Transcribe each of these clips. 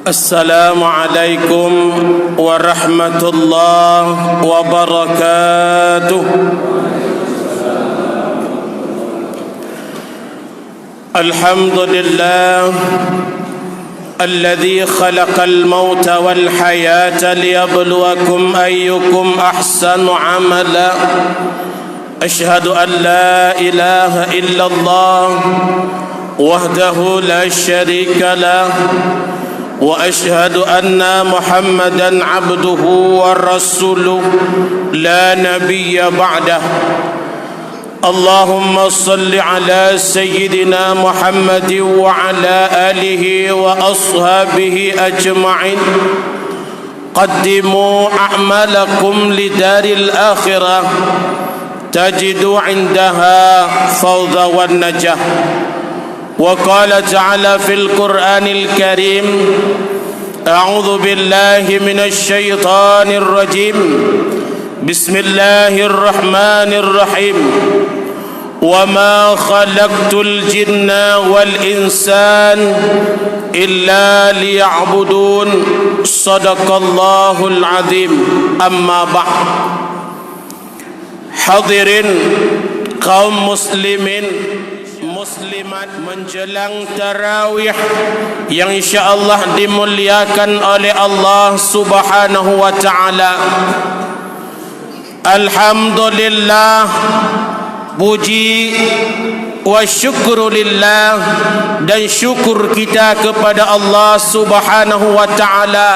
السلام عليكم ورحمة الله وبركاته. الحمد لله الذي خلق الموت والحياة ليبلوكم أيكم أحسن عملا. أشهد أن لا إله إلا الله وحده لا شريك له، وأشهد أن محمدا عبده ورسوله لا نبي بعده. اللهم صل على سيدنا محمد وعلى آله وأصحابه أجمعين. قدموا أعمالكم لدار الآخرة تجدوا عندها فوز والنجاة. وقال تعالى في القرآن الكريم: أعوذ بالله من الشيطان الرجيم، بسم الله الرحمن الرحيم، وما خلقت الجن والإنسان إلا ليعبدون. صدق الله العظيم. أما بعد. Hadirin kaum muslimin muslimat, menjelang tarawih yang insyaallah dimuliakan oleh Allah Subhanahu wa taala. Alhamdulillah, puji wa syukrulillah, dan syukur kita kepada Allah Subhanahu wa taala.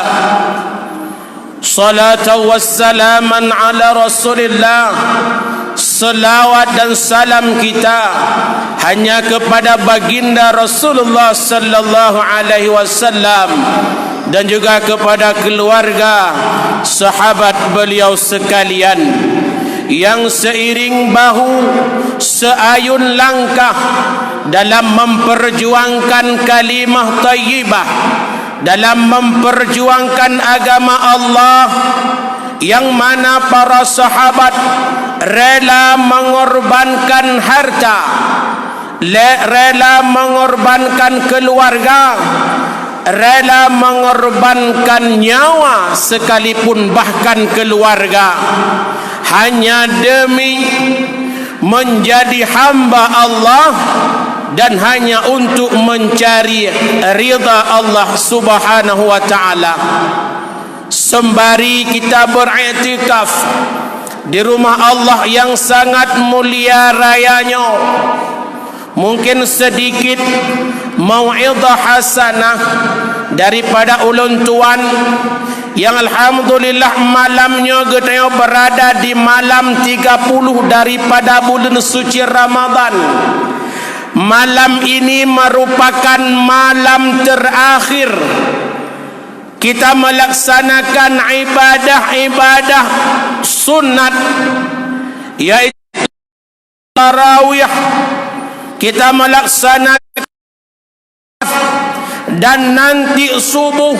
Salatu wassalaman ala Rasulillah. Selawat dan salam kita hanya kepada baginda Rasulullah sallallahu alaihi wasallam, dan juga kepada keluarga sahabat beliau sekalian yang seiring bahu seayun langkah dalam memperjuangkan kalimah thayyibah, dalam memperjuangkan agama Allah, yang mana para sahabat rela mengorbankan harta, rela mengorbankan keluarga, rela mengorbankan nyawa sekalipun, bahkan keluarga, hanya demi menjadi hamba Allah dan hanya untuk mencari ridha Allah Subhanahu wa taala. Sembari kita beriktikaf di rumah Allah yang sangat mulia rayanya, mungkin sedikit mau'izah hasanah daripada ulun tuan yang alhamdulillah malamnya kita berada di malam 30 daripada bulan suci Ramadan. Malam ini merupakan malam terakhir kita melaksanakan ibadah-ibadah sunat, yaitu tarawih. Kita melaksanakan, dan nanti subuh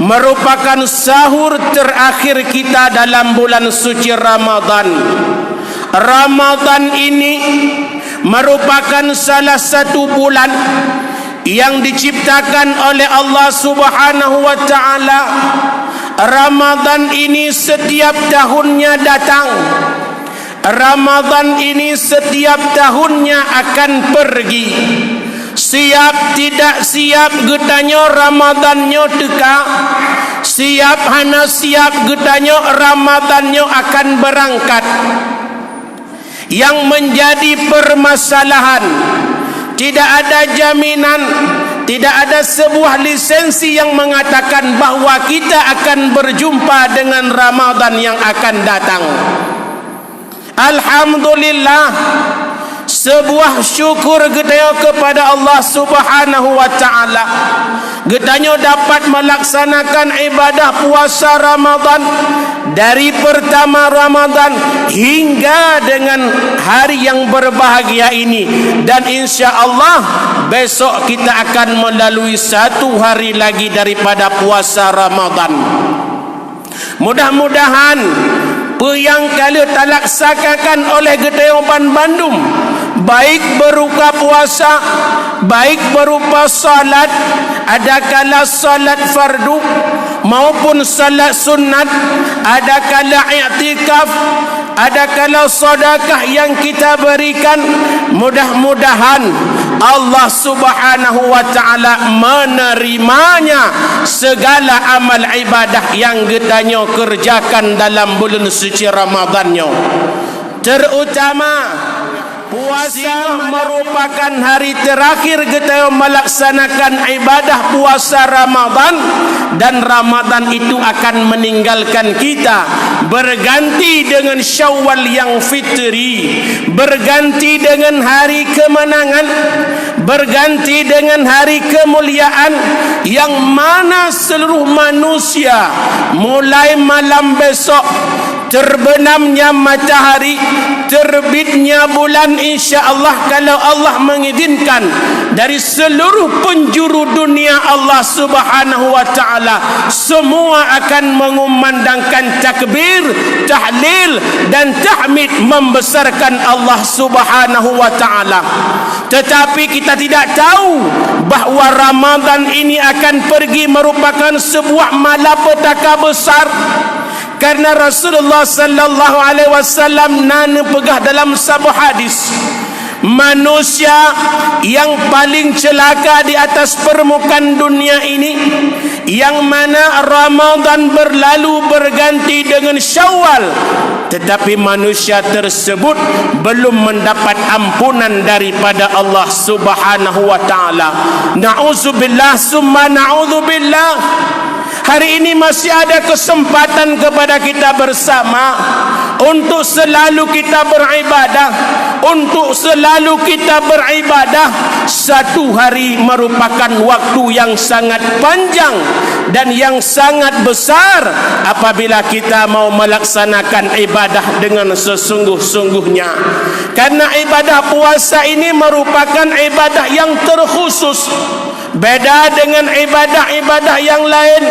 merupakan sahur terakhir kita dalam bulan suci Ramadan. Ramadan ini merupakan salah satu bulan yang diciptakan oleh Allah Subhanahu wa taala. Ramadan ini setiap tahunnya datang. Ramadan ini setiap tahunnya akan pergi. Siap tidak siap getanya Ramadannya teka. Siap hana siap getanya Ramadannya akan berangkat. Yang menjadi permasalahan, tidak ada jaminan, tidak ada sebuah lisensi yang mengatakan bahawa kita akan berjumpa dengan Ramadan yang akan datang. Alhamdulillah, sebuah syukur kita kepada Allah Subhanahu wa taala. Getanya dapat melaksanakan ibadah puasa Ramadan dari pertama Ramadan hingga dengan hari yang berbahagia ini, dan insya-Allah besok kita akan melalui satu hari lagi daripada puasa Ramadan. Mudah-mudahan apa yang kala talaksakakan oleh Gedeoban Bandung baik berupa puasa, baik berupa salat, adakala salat fardu maupun salat sunat, adakala i'tikaf, adakala sedekah yang kita berikan. Mudah-mudahan Allah Subhanahu wa taala menerimanya segala amal ibadah yang kita kerjakan dalam bulan suci Ramadannya. Terutama puasa merupakan hari terakhir kita melaksanakan ibadah puasa Ramadan, dan Ramadan itu akan meninggalkan kita, berganti dengan Syawal yang fitri, berganti dengan hari kemenangan, berganti dengan hari kemuliaan, yang mana seluruh manusia mulai malam besok, terbenamnya matahari, terbitnya bulan, insya-Allah kalau Allah mengizinkan, dari seluruh penjuru dunia Allah Subhanahu wa taala semua akan mengumandangkan takbir, tahlil dan tahmid membesarkan Allah Subhanahu wa taala. Tetapi kita tidak tahu bahawa Ramadan ini akan pergi merupakan sebuah malapetaka besar. Karena Rasulullah sallallahu alaihi wasallam nana pegah dalam sebuah hadis, manusia yang paling celaka di atas permukaan dunia ini, yang mana Ramadan berlalu berganti dengan Syawal, tetapi manusia tersebut belum mendapat ampunan daripada Allah Subhanahu wa taala. Na'udzubillah summa na'udzubillah. Hari ini masih ada kesempatan kepada kita bersama untuk selalu kita beribadah, untuk selalu kita beribadah. Satu hari merupakan waktu yang sangat panjang dan yang sangat besar apabila kita mau melaksanakan ibadah dengan sesungguh-sungguhnya. Karena ibadah puasa ini merupakan ibadah yang terkhusus, beda dengan ibadah-ibadah yang lain.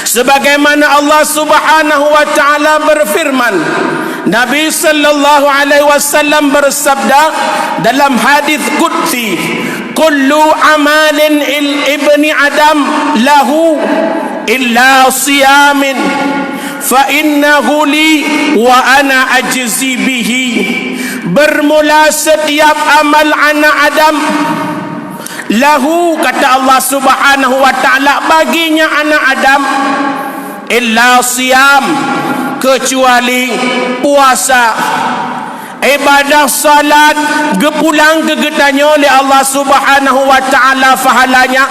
Sebagaimana Allah Subhanahu wa taala berfirman, Nabi sallallahu alaihi wasallam bersabda dalam hadis qudsi, kullu amalin ibni adam lahu illa siyamin fa innahu li wa ana ajzi bihi. Bermula setiap amal anak Adam, lahu, kata Allah Subhanahu wa taala, baginya anak Adam, illa siyam, kecuali puasa. Ibadah salat gepulang kegetanya oleh Allah Subhanahu wa taala pahalanya.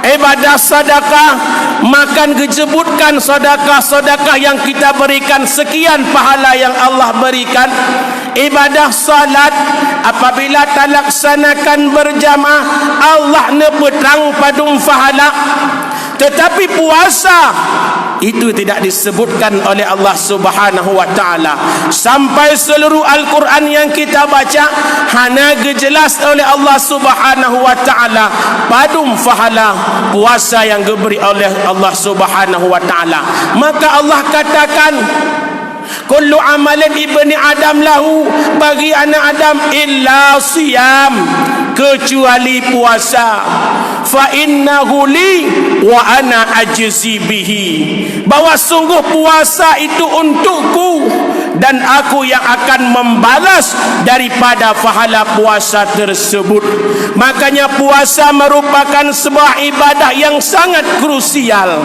Ibadah sedekah, makan disebutkan sedekah-sedekah yang kita berikan, sekian pahala yang Allah berikan. Ibadah salat apabila terlaksanakan berjamaah, Allah nepetang padung pahala. Tetapi puasa itu tidak disebutkan oleh Allah Subhanahu wa taala. Sampai seluruh Al-Quran yang kita baca hanya jelas oleh Allah Subhanahu wa taala padum pahala puasa yang diberi oleh Allah Subhanahu wa taala. Maka Allah katakan, kullu amalin ibni adam lahu, bagi anak Adam, illa siyam, kecuali puasa. Fa innahu li wa ana ajzi bihi, bahwa sungguh puasa itu untukku dan aku yang akan membalas daripada pahala puasa tersebut. Makanya puasa merupakan sebuah ibadah yang sangat krusial.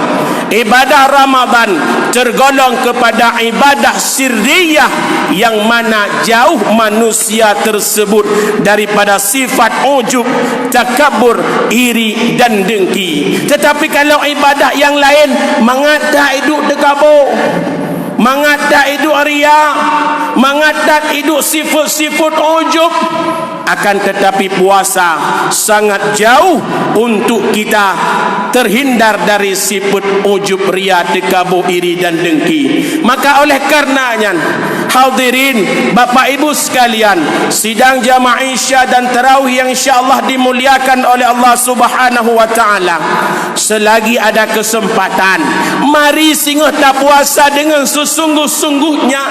Ibadah Ramadan tergolong kepada ibadah sirriyah, yang mana jauh manusia tersebut daripada sifat ujub, takabur, iri dan dengki. Tetapi kalau ibadah yang lain, mengata hidup dekabo, mengata hidup ria, mengata hidup sifat-sifat ujub, akan tetapi puasa sangat jauh untuk kita terhindar dari sifat ujub, ria, takabur, iri dan dengki. Maka oleh karenanya, hadirin Bapak Ibu sekalian, sidang jamaah Isya dan tarawih yang insya-Allah dimuliakan oleh Allah Subhanahu wa taala, selagi ada kesempatan, mari singgah tak puasa dengan sesungguh-sungguhnya.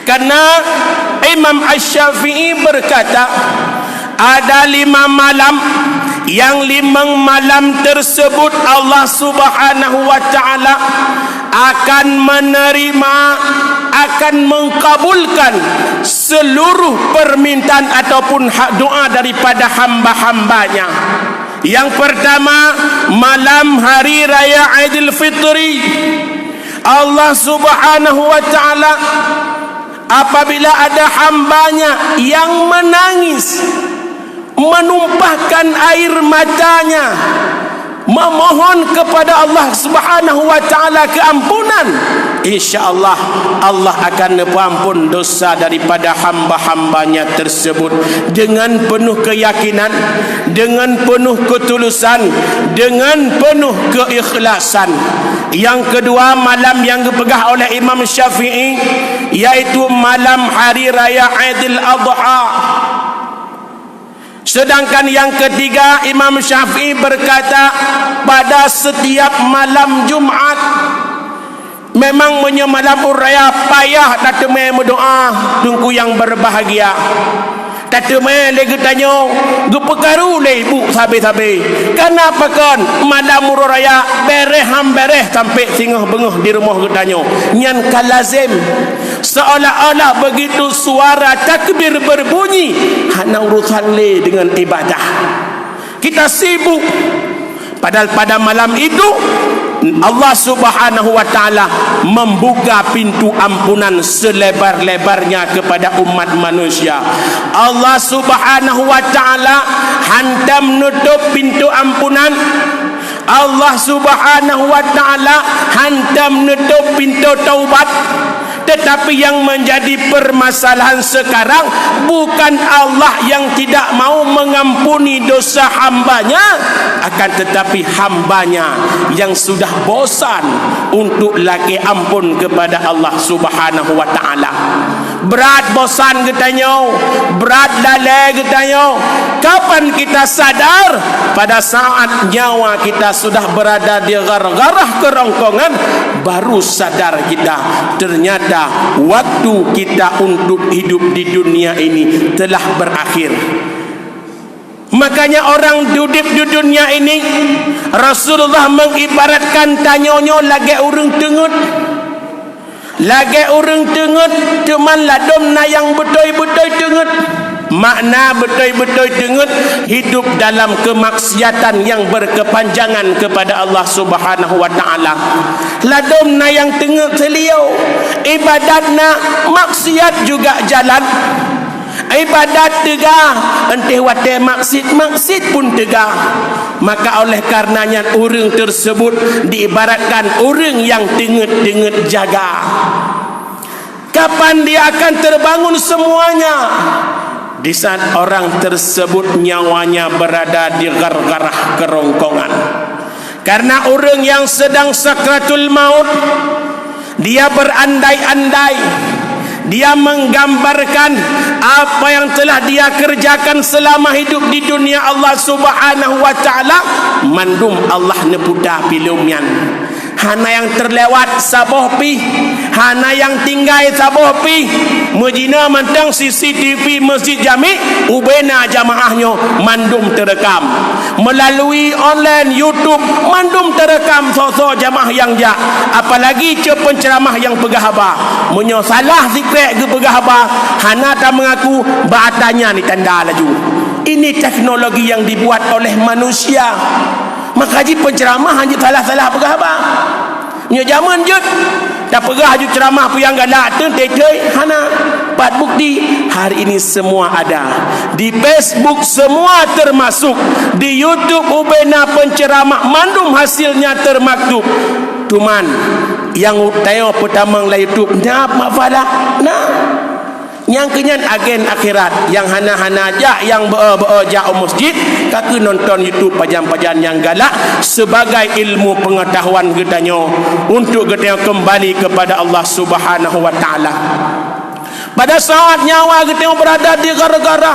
Karena Imam Asy-Syafi'i berkata, ada 5 malam yang 5 malam tersebut Allah Subhanahu wa ta'ala akan menerima, akan mengkabulkan seluruh permintaan ataupun hak doa daripada hamba-hambanya. Yang pertama, malam hari raya Aidil Fitri, Allah Subhanahu wa ta'ala apabila ada hambanya yang menangis, menumpahkan air matanya, memohon kepada Allah Subhanahu wa ta'ala keampunan, insya-Allah Allah akan mengampun dosa daripada hamba-hambanya tersebut dengan penuh keyakinan, dengan penuh ketulusan, dengan penuh keikhlasan. Yang kedua, malam yang dipegah oleh Imam Syafi'i, yaitu malam hari raya Aidil Adha. Sedangkan yang ketiga, Imam Syafi'i berkata pada setiap malam Jumat. Memang malam raya payah tak temui berdoa tunggu yang berbahagia. Tak temui lagi tanya gepekaru le ibu sabi-sabi. Kenapa kan malam raya bereh sampai singah bengah di rumah getanya. Nyan kalazim seolah-olah begitu suara takbir berbunyi hana urusan le dengan ibadah. Kita sibuk. Padahal pada malam itu Allah Subhanahu wa ta'ala membuka pintu ampunan selebar-lebarnya kepada umat manusia. Allah Subhanahu wa ta'ala hantam nutup pintu ampunan. Allah Subhanahu wa ta'ala hantam nutup pintu taubat. Tetapi yang menjadi permasalahan sekarang bukan Allah yang tidak mau mengampuni dosa hambanya, akan tetapi hambanya yang sudah bosan untuk lagi ampun kepada Allah Subhanahu wa ta'ala. Berat bosan katanya, berat lalai katanya. Kapan kita sadar? Pada saat nyawa kita sudah berada di garah-garah kerongkongan, baru sadar kita ternyata waktu kita untuk hidup di dunia ini telah berakhir. Makanya orang hidup di dunia ini, Rasulullah mengibaratkan tanyonyo lagi urang tengut. Lagi urang tengut cuman ladom na yang betul-betul tengut. Makna betul-betul tengut hidup dalam kemaksiatan yang berkepanjangan kepada Allah Subhanahu wa ta'ala. Ladom na yang tengut seliau, ibadatna maksiat juga jalan. Ibadat tegah, entah wate maksud pun tegah. Maka oleh karenanya orang tersebut diibaratkan orang yang tengut-tengut jaga. Kapan dia akan terbangun semuanya? Di saat orang tersebut nyawanya berada di garah-garah kerongkongan. Karena orang yang sedang sakratul maut, dia berandai-andai, dia menggambarkan apa yang telah dia kerjakan selama hidup di dunia Allah Subhanahu wa ta'ala. Mandum Allah nepuda pilumian. Hana yang terlewat saboh pi, hana yang tinggal saboh pi. Mejina mantang CCTV Masjid Jami, ubena jamaahnya mandum terekam. Melalui online YouTube mandum terekam sosok jamaah yang ja. Apalagi penceramah yang pegahaba. Menyo salah zikir ke pegahaba, hana tak mengaku batanya ni tanda laju. Ini teknologi yang dibuat oleh manusia. Maka ji penceramah hanya salah-salah pegahaba. Nya zaman je dah pegah ju ceramah pu yang galak tu tetei hana pat bukti. Hari ini semua ada di Facebook, semua termasuk di YouTube. Ubena penceramah mandum hasilnya termaktub. Tuman yang tayo pertama la YouTube nyap mafalah nah yang kenyan agen akhirat, yang hana-hana aja, yang be-be ja masjid kaki nonton YouTube pajan-pajan yang galak sebagai ilmu pengetahuan gedanyo untuk gedanyo kembali kepada Allah Subhanahu wa ta'ala. Pada saat nyawa gedanyo berada di gara-gara,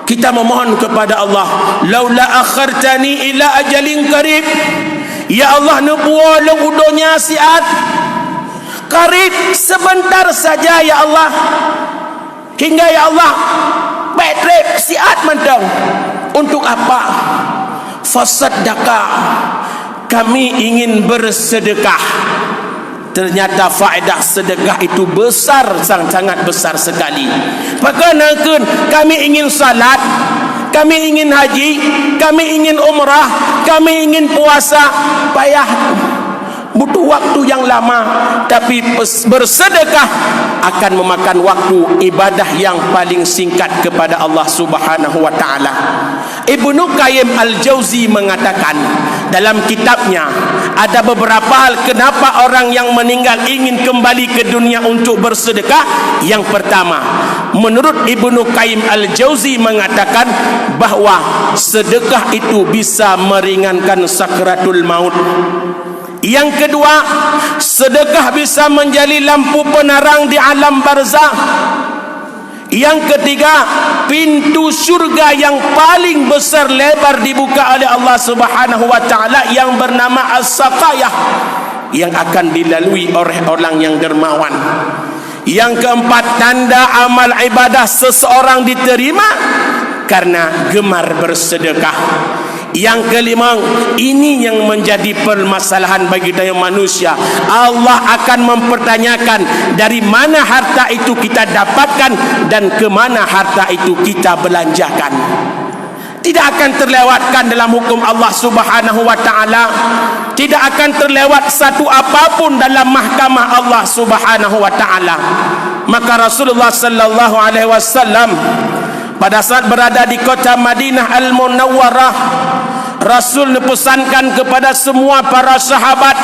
kita memohon kepada Allah, laula akhartani ila ajalin qarib, ya Allah nubuah long udonya siat. qarib, sebentar saja ya Allah. Hingga ya Allah baterai siat mentang. Untuk apa? Fasaddaka, kami ingin bersedekah. Ternyata faedah sedekah itu besar, sangat besar sekali. Maka nakun kami ingin salat, kami ingin haji, kami ingin umrah, kami ingin puasa, payah, butuh waktu yang lama. Tapi bersedekah akan memakan waktu ibadah yang paling singkat kepada Allah Subhanahu wa taala. Ibnu Qayyim Al-Jauzi mengatakan dalam kitabnya, ada beberapa hal kenapa orang yang meninggal ingin kembali ke dunia untuk bersedekah. Yang pertama, menurut Ibnu Qayyim Al-Jauzi mengatakan bahwa sedekah itu bisa meringankan sakratul maut. Yang kedua, sedekah bisa menjadi lampu penerang di alam barzakh. Yang ketiga, pintu surga yang paling besar lebar dibuka oleh Allah Subhanahu wa taala yang bernama As-Saqayah, yang akan dilalui oleh orang yang dermawan. Yang keempat, tanda amal ibadah seseorang diterima karena gemar bersedekah. Yang kelima, ini yang menjadi permasalahan bagi daya manusia. Allah akan mempertanyakan dari mana harta itu kita dapatkan dan ke mana harta itu kita belanjakan. Tidak akan terlewatkan dalam hukum Allah Subhanahu wa taala. Tidak akan terlewat satu apapun dalam mahkamah Allah Subhanahu wa taala. Maka Rasulullah sallallahu alaihi wasallam pada saat berada di kota Madinah Al-Munawwarah, Rasul pesankan kepada semua para sahabat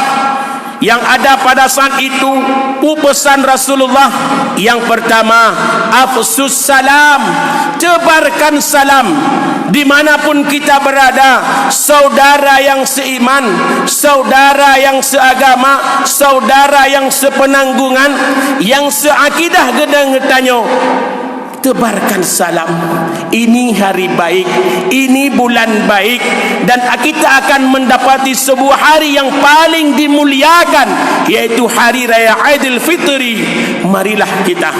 yang ada pada saat itu. Pesan Rasulullah yang pertama, afsus salam, tebarkan salam dimanapun kita berada. Saudara yang seiman, saudara yang seagama, saudara yang sepenanggungan, yang seakidah gedang getanyo, tebarkan salam. Ini hari baik, ini bulan baik, dan kita akan mendapati sebuah hari yang paling dimuliakan, yaitu hari raya Aidil Fitri. Marilah kita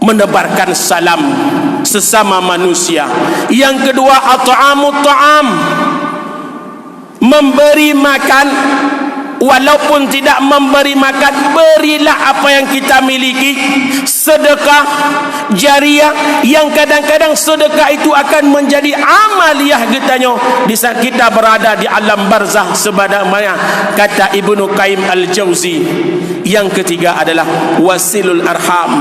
menebarkan salam sesama manusia. Yang kedua, at'amut ta'am, memberi makan. Walaupun tidak memberi makan, berilah apa yang kita miliki. Sedekah jariah, yang kadang-kadang sedekah itu akan menjadi amaliyah getanyo di saat kita berada di alam barzakh, sebagaimana kata Ibnu Qayyim Al-Jauzi. Yang ketiga adalah wasilul arham,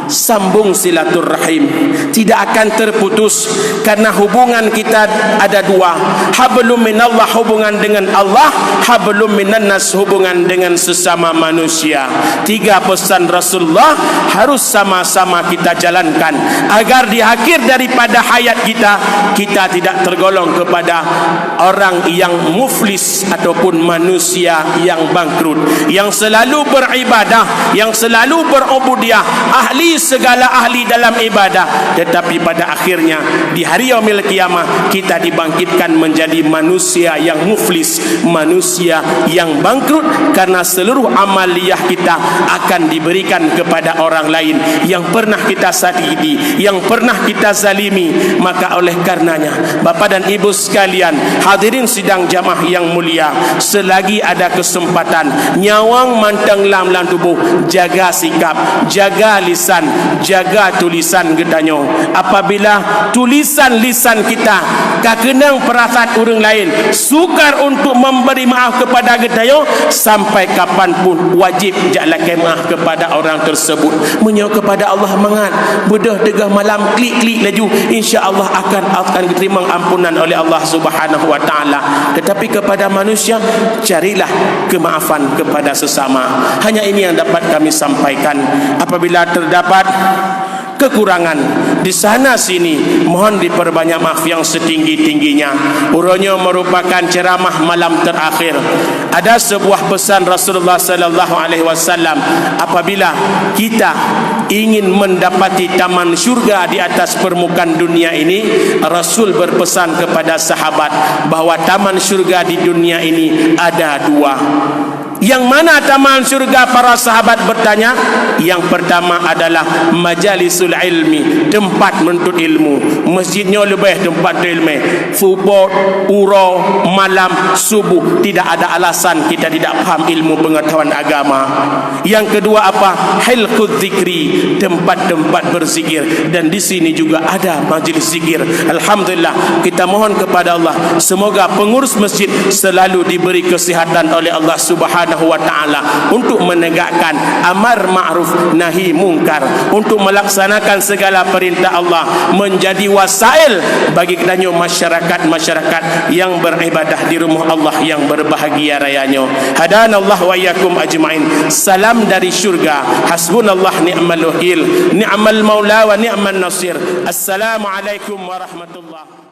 sambung silaturrahim, tidak akan terputus. Karena hubungan kita ada dua, hablum minallah, hubungan dengan Allah, hablum minan nas, hubungan dengan sesama manusia. Tiga pesan Rasulullah harus sama-sama kita jalankan agar di akhir daripada hayat kita, kita tidak tergolong kepada orang yang muflis ataupun manusia yang bangkrut, yang selalu beribadah, yang selalu berubudiah, ahli segala ahli dalam ibadah, tetapi pada akhirnya di hari yaumil qiyamah kita dibangkitkan menjadi manusia yang muflis, manusia yang bangkrut, karena seluruh amaliyah kita akan diberikan kepada orang lain yang pernah kita sakiti, yang pernah kita zalimi. Maka oleh karenanya, Bapak dan Ibu sekalian, hadirin sidang jamaah yang mulia, selagi ada kesempatan, nyawang manteng lam tubuh, jaga sikap, jaga lisan, jaga tulisan gedanyo. Apabila tulisan lisan kita kakenang perasaan orang lain, sukar untuk memberi maaf kepada gedanyo, sampai kapanpun wajib jalankan maaf kepada orang tersebut. Menyo kepada Allah mangat bedah tegah malam klik-klik laju, insya-Allah akan diterima ampunan oleh Allah Subhanahu wa taala. Tetapi kepada manusia, carilah kemaafan kepada sesama. Hanya ini yang dapat kami sampaikan. Apabila terdapat kekurangan di sana sini, mohon diperbanyak maaf yang setinggi-tingginya. Urunnya merupakan ceramah malam terakhir. Ada sebuah pesan Rasulullah sallallahu alaihi wasallam, apabila kita ingin mendapati taman syurga di atas permukaan dunia ini, Rasul berpesan kepada sahabat bahwa taman syurga di dunia ini ada dua. Yang mana taman syurga? Para sahabat bertanya. Yang pertama adalah majalisul ilmi, tempat menuntut ilmu. Masjidnya lebih tempat ilmu. Fubot, uro, malam, subuh, tidak ada alasan kita tidak faham ilmu pengetahuan agama. Yang kedua apa? Hilqud zikri, tempat-tempat berzikir. Dan di sini juga ada majlis zikir. Alhamdulillah, kita mohon kepada Allah semoga pengurus masjid selalu diberi kesihatan oleh Allah Subhanahu wa taala untuk menegakkan amar ma'ruf nahi mungkar, untuk melaksanakan segala perintah Allah, menjadi wasail bagi kedanyo masyarakat yang beribadah di rumah Allah yang berbahagia rayanya. Hadanallah wa iyyakum ajmain. Salam dari syurga. Hasbunallah ni'mal wakil, ni'mal maula wa ni'man nasir. Assalamualaikum warahmatullahi